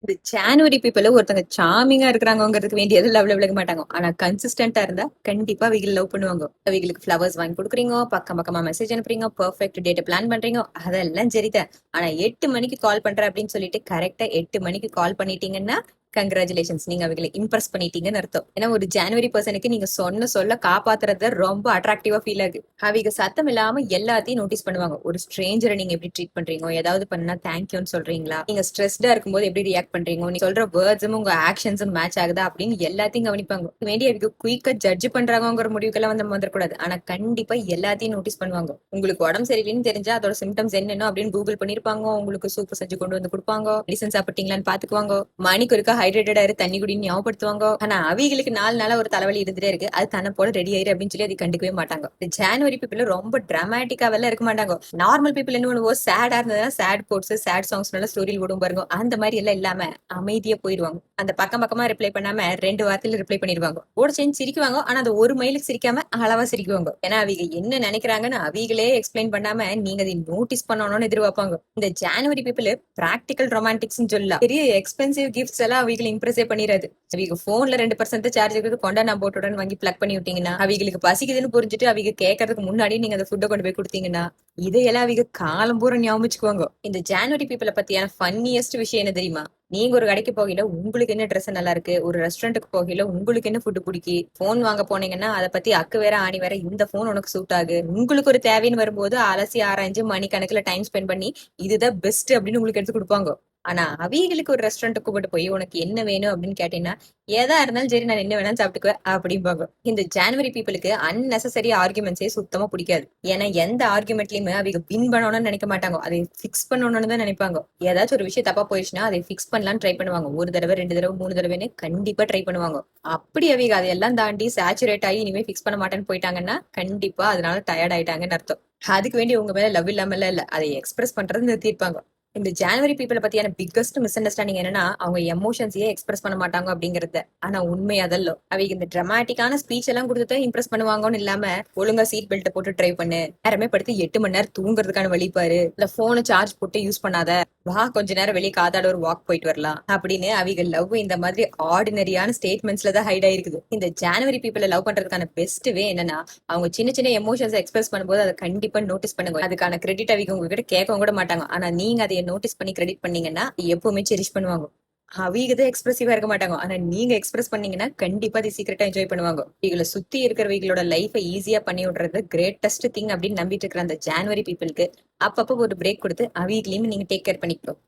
இந்த January people ஒருத்தங்க சாமிங்கா இருக்கிறாங்கிறதுக்கு வேண்டியது லவ் விளக்க மாட்டாங்க. ஆனா கன்சிஸ்டன்டா இருந்தா கண்டிப்பா அவிகள் லவ் பண்ணுவாங்க. அவிகளுக்கு ஃபிளவர்ஸ் வாங்கி கொடுக்குறீங்க, பக்கம் பக்கமா மெசேஜ் அனுப்புறீங்க, பெர்ஃபெக்ட் டேட் பிளான் பண்றீங்க, அதெல்லாம் சரிதான். ஆனா 8 மணிக்கு கால் பண்ற அப்படின்னு சொல்லிட்டு கரெக்டா 8 மணிக்கு கால் பண்ணிட்டீங்கன்னா கங்க்ராச்சுலேஷன்ஸ், நீங்க அவைகளை இம்ப்ரெஸ் பண்ணிட்டீங்கன்னு அர்த்தம். ஏன்னா ஒரு ஜான்வரி பர்சனுக்கு நீங்க சொன்ன சொல்ல காப்பாத்துறது ரொம்ப அட்ராக்டிவா ஃபீல் ஆகுது. அவிக சத்தம் இல்லாம எல்லாத்தையும் நோட்டீஸ் பண்ணுவாங்க. ஒரு ஸ்ட்ரேஞ்சரை நீங்க எப்படி ட்ரீட் பண்றீங்க, ஏதாவது பண்ணா தேங்க்யூன்னு சொல்றீங்களா, நீங்க ஸ்ட்ரெஸ்டா இருக்கும்போது எப்படி ரியாக்ட் பண்றீங்க, நீங்க சொல்ற வேர்ட்ஸும் உங்க ஆக்ஷன்ஸும் மேட்ச் ஆகுதா அப்படின்னு எல்லாத்தையும் கவனிப்பாங்க. வேண்டிய அவிக குயிக்கா ஜட்ஜ் பண்றாங்கிற முடிவுக்கெல்லாம் வந்து வந்துடக்கூடாது. ஆனா கண்டிப்பா எல்லாத்தையும் நோட்டீஸ் பண்ணுவாங்க. உங்களுக்கு உடம்பு சரியில்லைன்னு தெரிஞ்சா அதோட சிம்டம்ஸ் என்னன்னு அப்படின்னு கூகுள் பண்ணிருப்பாங்க. உங்களுக்கு சூப்பு செஞ்சு கொண்டு வந்து கொடுப்பாங்க. மெடிசன் சாப்பிட்டீங்களான்னு பாத்துக்குவாங்க. மணிக்கு ஒருக்கா ஹைட்ரேட்டடா இரு, தண்ணி குடின்னு ஞாபகப்படுத்துவாங்க. ஆனா அவிகளுக்கு 4 நாளா ஒரு தலைவலி இருந்துட்டே இருக்கு, அது தன்னை போல ரெடி ஆயிரு அப்படின்னு சொல்லி அது கண்டுக்கவே மாட்டாங்க. இந்த ஜான்வரி பீப்புள் ரொம்ப டிராமாட்டிக்காவெல்லாம் இருக்க மாட்டாங்க. நார்மல் பீப்புள் என்ன பண்ணுவோம், சேடா இருந்ததுன்னா சேட் கோட்ஸ் சேட் சாங்ஸ் ஸ்டோரியில் விடும் பாருங்க, அந்த மாதிரி எல்லாம் இல்லாம அமைதியா போயிடுவாங்க. அந்த பக்கம் பக்கமா ரிப்ளை பண்ணாம 2 வார்த்தையில ரிப்ளை பண்ணிடுவாங்க. ஓட சேர்ந்து சிரிக்குவாங்க. ஆனா அந்த ஒரு மைலுக்கு சிரிக்காம அளவா சிரிக்குவாங்க. ஏன்னா அவங்க என்ன நினைக்கிறாங்கன்னு அவிகளே எக்ஸ்பிளைன் பண்ணாம நீங்க அதை நோட்டீஸ் பண்ணணும்னு எதிர்பார்ப்பாங்க. இந்த ஜான்வரி பீப்புள் பிராக்டிகல் ரொமான்டிக்ஸ் சொல்லலாம். பெரிய எக்ஸ்பென்சிவ் கிஃப்ட்ஸ் எல்லாம் அவங்களுக்கு இம்ப்ரெஸே பண்ணிடாது. அவங்க போன்ல 2% சார்ஜ் இருக்குது, கொண்டா நான் போட்டுடன் வாங்கி பிளக் பண்ணி விட்டீங்கன்னா, அவங்களுக்கு பசிக்குதுன்னு புரிஞ்சுட்டு அவங்க கேட்கறதுக்கு முன்னாடி நீங்க அந்த ஃபுட்டை கொண்டு போய் கொடுத்தீங்கன்னா இதையெல்லாம் அவங்க காலம் பூரா ஞாபகிச்சுக்குவாங்க. இந்த ஜான்வரி பீப்புளை பத்தியான ஃபன்னியஸ்ட் விஷயம் என்ன தெரியுமா? நீங்க ஒரு கடைக்கு போகல உங்களுக்கு என்ன ட்ரெஸ் நல்லா இருக்கு, ஒரு ரெஸ்டாரண்ட்டுக்கு போகல உங்களுக்கு என்ன ஃபுட் பிடிக்கி, போன் வாங்க போனீங்கன்னா அதை பத்தி அக்கு வேற ஆணி வேற, இந்த போன் உனக்கு சூட் ஆகு, உங்களுக்கு ஒரு தேவைன்னு வரும்போது அலசி ஆராய்ஞ்சு மணிக்கணக்குல டைம் ஸ்பெண்ட் பண்ணி இதுதான் பெஸ்ட் அப்படின்னு உங்களுக்கு எடுத்து கொடுப்பாங்க. ஆனா அவிகளுக்கு ஒரு ரெஸ்டாரண்ட் கூப்பிட்டு போய் உனக்கு என்ன வேணும் அப்படின்னு கேட்டீங்கன்னா ஏதா இருந்தாலும் சரி நான் என்ன வேணாலும் சாப்பிட்டுக்குவேன் அப்படிம்பாங்க. இந்த ஜான்வரி பீப்புளுக்கு அன்னெசரி ஆர்குமெண்ட்ஸே சுத்தமா பிடிக்காது. ஏன்னா எந்த ஆர்குமெண்ட்லயுமே அவங்க வின் பண்ணணும்னு நினைக்க மாட்டாங்க, அதை பிக்ஸ் பண்ணணும்னு தான் நினைப்பாங்க. ஏதாச்சும் ஒரு விஷயம் தப்பா போயிடுச்சுன்னா அதை பிக்ஸ் பண்ணலாம் ட்ரை பண்ணுவாங்க. ஒரு தடவை 2 தடவை 3 தடவைன்னு கண்டிப்பா ட்ரை பண்ணுவாங்க. அப்படி அவங்க அதையெல்லாம் தாண்டி சேச்சுரேட் ஆகி இனிமே பிக்ஸ் பண்ண மாட்டேன்னு போயிட்டாங்கன்னா கண்டிப்பா அதனால டயர்ட் ஆயிட்டாங்கன்னு அர்த்தம். அதுக்கு வேண்டி உங்க மேல லவ் இல்லாம இல்ல, அதை எக்ஸ்பிரஸ் பண்றது நிறுத்திருப்பாங்க. இந்த ஜான்வரி பீப்புளை பத்தியான பிக்கஸ்ட் மிஸ் அண்டர்ஸ்டாண்டிங் என்னன்னா அவங்க எமோஷன்ஸையே எக்ஸ்பிரஸ் பண்ண மாட்டாங்க அப்படிங்கறது. ஆனா உண்மை அதல்ல. அவங்க இந்த டிராமாட்டிக்கான ஸ்பீச் எல்லாம் கொடுத்துட்டு இம்ப்ரெஸ் பண்ணுவாங்கன்னு இல்லாம ஒழுங்கா சீட் பெல்ட் போட்டு ட்ரை பண்ணு, நேரமே படுத்து 8 மணி நேரம் தூங்குறதுக்கான வழி பாரு, இல்ல போனை சார்ஜ் போட்டு யூஸ் பண்ணாத, வா கொஞ்ச நேரம் வெளியே காத்தாட ஒரு வாக் போயிட்டு வரலாம் அப்படின்னு அவங்க லவ் இந்த மாதிரி ஆர்டினரியான ஸ்டேட்மெண்ட்ஸ்ல தான் ஹைட் ஆயிருக்குது. இந்த ஜான்வரி பீப்புளை லவ் பண்றதுக்கான பெஸ்ட் வே என்னன்னா அவங்க சின்ன சின்ன எமோஷன்ஸ் எக்ஸ்பிரஸ் பண்ணும்போது அதை கண்டிப்பா நோட்டீஸ் பண்ணுங்க. அதுக்கான கிரெடிட் அவங்க உங்ககிட்ட கேட்கவும் கூட மாட்டாங்க. ஆனா நீங்க அதை நோட்டீஸ் பண்ணி கிரெடிட் பண்ணீங்கன்னா எப்பவுமே செரிஷ் பண்ணுவாங்க. அவங்க தான் எக்ஸ்பிரசிவா இருக்க மாட்டாங்க. ஆனா நீங்க எக்ஸ்பிரஸ் பண்ணீங்கன்னா கண்டிப்பா அதை சீக்கிரட்டா என்ஜாய் பண்ணுவாங்க. இவங்களை சுத்தி இருக்கிறவங்களோட லைஃபை ஈஸியா பண்ணி விடுறது கிரேட்டஸ்ட் திங் அப்படின்னு நம்பிட்டு இருக்கிற அந்த ஜான்வரி பீப்புளுக்கு அப்பப்போ ஒரு பிரேக் கொடுத்து அவங்களையும் நீங்க டேக் கேர் பண்ணிக்கணும்.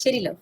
சரி லவ்.